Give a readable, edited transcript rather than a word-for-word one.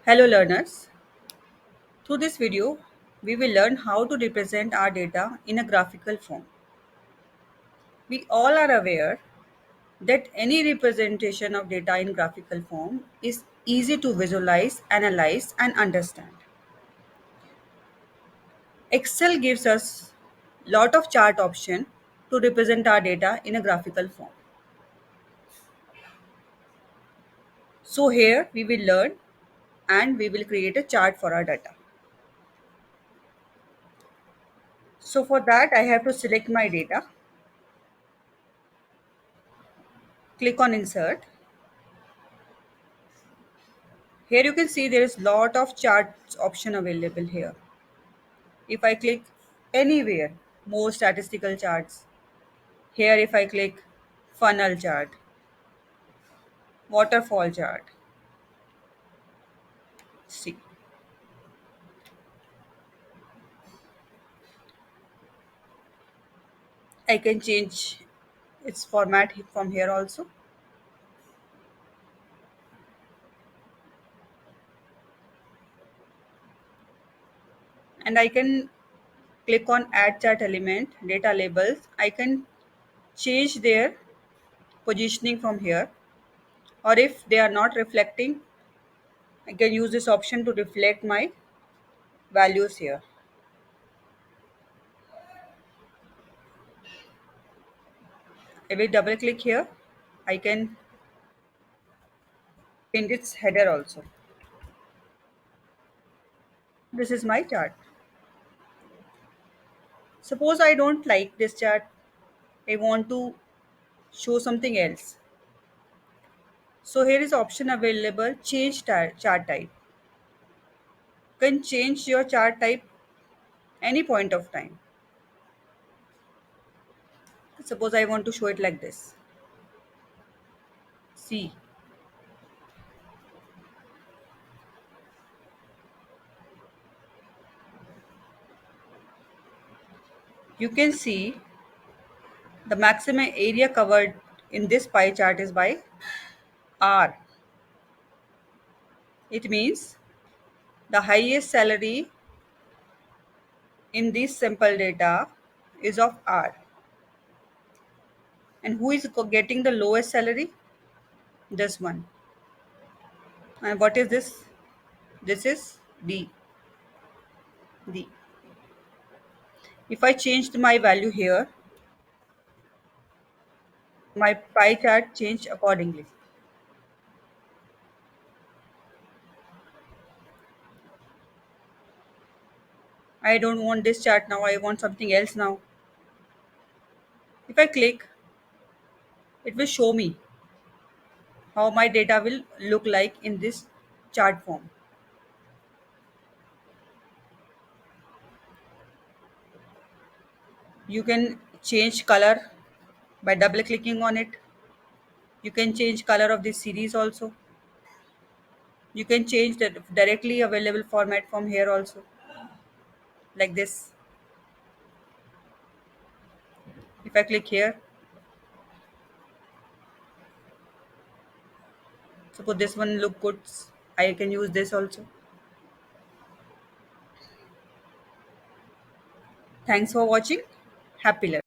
Hello learners. Through this video, we will learn how to represent our data in a graphical form. We all are aware that any representation of data in graphical form is easy to visualize, analyze and understand. Excel gives us lot of chart option to represent our data in a graphical form. So here we will learn and we will create a chart for our data. So for that I have to select my data, click on insert. Here you can see there is lot of charts option available here. If I click anywhere, more statistical charts. Here if I click funnel chart, waterfall chart, see. I can change its format from here also. And I can click on add chart element, data labels. I can change their positioning from here. Or if they are not reflecting, I can use this option to reflect my values here. If I double click here, I can change its header also. This is my chart. Suppose I don't like this chart. I want to show something else. So here is option available, change chart type. You can change your chart type any point of time. Suppose I want to show it like this. See, you can see the maximum area covered in this pie chart is by R. It means the highest salary in this sample data is of R. And who is getting the lowest salary? This one. And what is this? This is D. D. If I changed my value here, my pie chart changed accordingly. I don't want this chart now, I want something else now. If I click, it will show me how my data will look like in this chart form. You can change color by double clicking on it. You can change color of this series also. You can change the directly available format from here also, like this. If I click here, suppose this one look good, I can use this also. Thanks for watching. Happy learning.